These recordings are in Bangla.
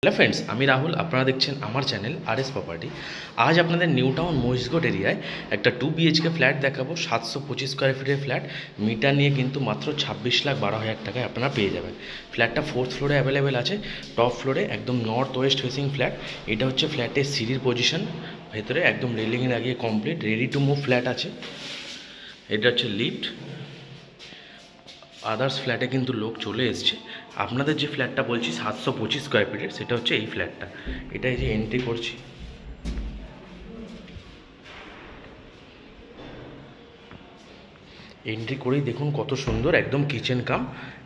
হ্যালো ফ্রেন্ডস, আমি রাহুল। আপনারা দেখছেন আমার চ্যানেল RS প্রপার্টি। আজ আপনাদের নিউ টাউন মহিষগড় এরিয়ায় একটা 2 BHK ফ্ল্যাট দেখাবো। 725 স্কোয়ার ফিটের ফ্ল্যাট, মিটার নিয়ে কিন্তু মাত্র 26,12,000 টাকায় আপনারা পেয়ে যাবেন। ফ্ল্যাটটা 4th ফ্লোরে অ্যাভেলেবেল আছে। টপ ফ্লোরে একদম নর্থ ওয়েস্ট ফেসিং ফ্ল্যাট। এটা হচ্ছে ফ্ল্যাটের সিঁড়ির পজিশন। ভেতরে একদম রেলিং লাগিয়ে complete ready to move flat আছে। এটা হচ্ছে লিফট। আদার্স ফ্ল্যাটে কিন্তু লোক চলে এসছে। আপনাদের যে ফ্ল্যাটটা বলছি 725 স্কোয়ার ফিটের, সেটা হচ্ছে এই ফ্ল্যাটটা। এটা এই যে এন্ট্রি করছি, এন্ট্রি করেই দেখুন কত সুন্দর, একদম কিচেন কাম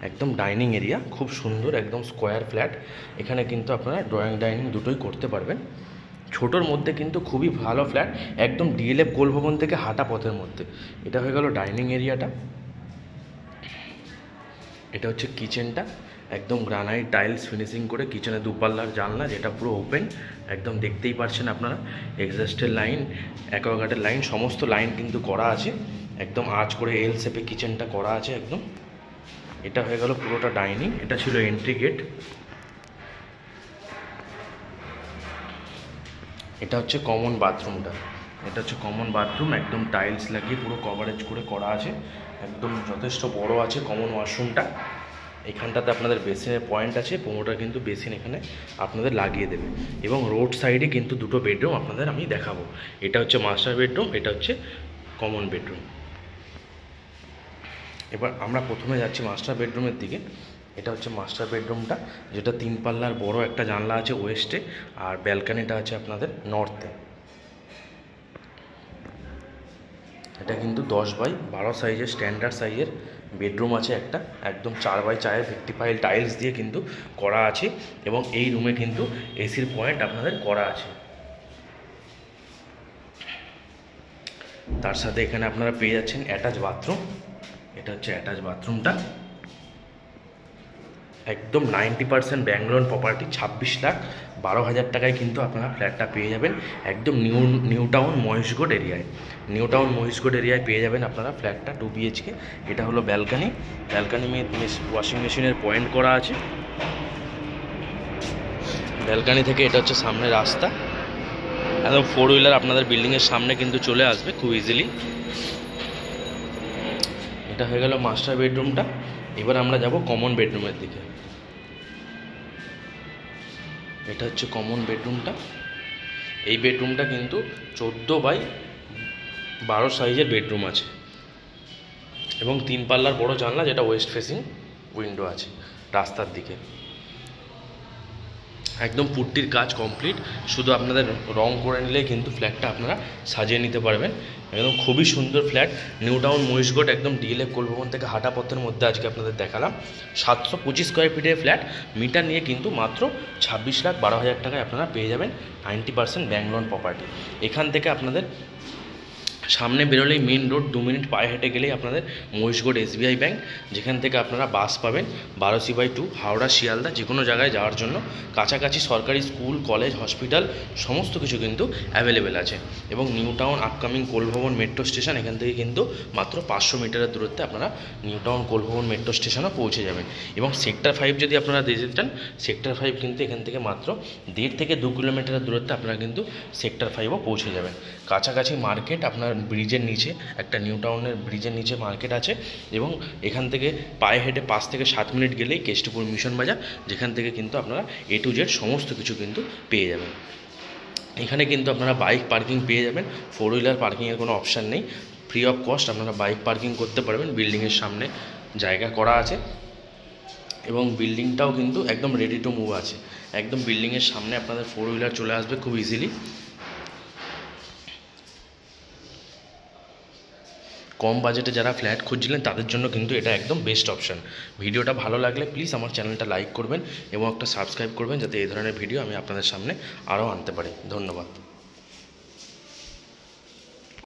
একদম ডাইনিং এরিয়া, খুব সুন্দর একদম স্কোয়ার ফ্ল্যাট। এখানে কিন্তু আপনারা ড্রয়িং ডাইনিং দুটোই করতে পারবেন। ছোটোর মধ্যে কিন্তু খুবই ভালো ফ্ল্যাট, একদম DLF গোলভবন থেকে হাঁটা পথের মধ্যে। এটা হয়ে গেল ডাইনিং এরিয়াটা। এটা হচ্ছে কিচেনটা, একদম গ্রানাইট টাইলস ফিনিশিং করে কিচেনে দুপাল্লার জানলা, যেটা পুরো ওপেন, একদম দেখতেই পাচ্ছেন আপনারা। এক্সস্টের লাইন, অ্যাকোয়াগার্ডের লাইন, সমস্ত লাইন কিন্তু করা আছে। একদম আঁচ করে এল শেপে কিচেনটা করা আছে একদম। এটা হয়ে গেল পুরোটা ডাইনিং। এটা ছিল এন্ট্রি গেট। এটা হচ্ছে কমন বাথরুমটা। এটা হচ্ছে কমন বাথরুম, একদম টাইলস লাগিয়ে পুরো কভারেজ করে করা আছে, একদম যথেষ্ট বড় আছে কমন ওয়াশরুমটা। এখানটাতে আপনাদের বেসিনের পয়েন্ট আছে, প্রোমোটার কিন্তু বেসিন এখানে আপনাদের লাগিয়ে দেবে। এবং রোড সাইডে কিন্তু দুটো বেডরুম আপনাদের আমি দেখাবো। এটা হচ্ছে মাস্টার বেডরুম, এটা হচ্ছে কমন বেডরুম। এবার আমরা প্রথমে যাচ্ছি মাস্টার বেডরুমের দিকে। এটা হচ্ছে মাস্টার বেডরুমটা, যেটা 3 পাল্লার বড় একটা জানলা আছে ওয়েস্টে, আর ব্যালকানিটা আছে আপনাদের নর্থে। এটা কিন্তু 10x12 সাইজের স্ট্যান্ডার্ড সাইজের বেডরুম আছে একটা, একদম 4x4 ভিক্টিফাইল টাইলস দিয়ে কিন্তু করা আছে। এবং এই রুমে কিন্তু এসির পয়েন্ট আপনাদের করা আছে। তার সাথে এখানে আপনারা পেয়ে যাচ্ছেন অ্যাটাচ বাথরুম। এটা হচ্ছে অ্যাটাচ বাথরুমটা। একদম 90% ব্যাংক লোন প্রপার্টি, 26,12,000 টাকায় কিন্তু আপনারা ফ্ল্যাটটা পেয়ে যাবেন। একদম নিউ টাউন মহিষগড় এরিয়ায়। নিউ টাউন মহিষগড় এরিয়ায় পেয়ে যাবেন আপনারা ফ্ল্যাটটা 2 BHK। এটা হলো ব্যালকানি। ব্যালকানি ওয়াশিং মেশিনের পয়েন্ট করা আছে। ব্যালকানি থেকে এটা হচ্ছে সামনে রাস্তা, একদম 4 হুইলার আপনাদের বিল্ডিংয়ের সামনে কিন্তু চলে আসবে খুব ইজিলি। এটা হয়ে গেল মাস্টার বেডরুমটা। এবার আমরা যাব কমন বেডরুমের দিকে। এটা হচ্ছে কমন বেডরুমটা। এই বেডরুমটা কিন্তু 14x12 সাইজের বেডরুম আছে, এবং 3 পাল্লার বড় জানলা, যেটা ওয়েস্ট ফেসিং উইন্ডো আছে রাস্তার দিকে। একদম পুট্টির কাজ কমপ্লিট, শুধু আপনাদের রং করে নিলেই কিন্তু ফ্ল্যাটটা আপনারা সাজিয়ে নিতে পারবেন। একদম খুবই সুন্দর ফ্ল্যাট, নিউ টাউন মহিষগড়, একদম DLF গোলভবন থেকে হাঁটা পথের মধ্যে আজকে আপনাদের দেখালাম। 725 স্কোয়ার ফিটের ফ্ল্যাট, মিটার নিয়ে কিন্তু মাত্র 26,12,000 টাকায় আপনারা পেয়ে যাবেন। 90% ব্যাংক লোন প্রপার্টি। এখান থেকে আপনাদের সামনে বেরোলেই মেন রোড, 2 মিনিট পায়ে হেঁটে গেলেই আপনাদের মহিষগড় SBI ব্যাংক, যেখান থেকে আপনারা বাস পাবেন 12C/2 হাওড়া শিয়ালদা যে কোনো জায়গায় যাওয়ার জন্য। কাছাকাছি সরকারি স্কুল, কলেজ, হসপিটাল সমস্ত কিছু কিন্তু অ্যাভেলেবেল আছে। এবং নিউ টাউন আপকামিং কোলভবন মেট্রো স্টেশন, এখান থেকে কিন্তু মাত্র 500 মিটারের দূরত্বে আপনারা নিউ টাউন কোলভবন মেট্রো স্টেশনও পৌঁছে যাবেন। এবং সেক্টর 5 যদি আপনারা যেতে চান, সেক্টর 5 কিন্তু এখান থেকে মাত্র 1.5 থেকে 2 কিলোমিটারের দূরত্বে আপনারা কিন্তু সেক্টর 5ও পৌঁছে যাবেন। কাছাকাছি মার্কেট, আপনার ব্রিজের নিচে একটা নিউ টাউনের ব্রিজের নিচে মার্কেট আছে। এবং এখান থেকে পায়ে হেঁটে 5 থেকে 7 মিনিট গেলেই কেষ্টপুর মিশন বাজার, যেখান থেকে কিন্তু আপনারা A to Z সমস্ত কিছু কিন্তু পেয়ে যাবেন। এখানে কিন্তু আপনারা বাইক পার্কিং পেয়ে যাবেন, 4 হুইলার পার্কিংয়ের কোনো অপশান নেই। ফ্রি অফ কস্ট আপনারা বাইক পার্কিং করতে পারবেন। বিল্ডিংয়ের সামনে জায়গা করা আছে, এবং বিল্ডিংটাও কিন্তু একদম রেডি টু মুভ আছে। একদম বিল্ডিংয়ের সামনে আপনাদের 4 হুইলার চলে আসবে খুব ইজিলি। কম বাজেটে যারা ফ্ল্যাট খুঁজছিলেন তাদের জন্য কিন্তু এটা একদম বেস্ট অপশান। ভিডিওটা ভালো লাগলে প্লিজ আমার চ্যানেলটা লাইক করবেন এবং একটা সাবস্ক্রাইব করবেন, যাতে এই ধরনের ভিডিও আমি আপনাদের সামনে আরও আনতে পারি। ধন্যবাদ।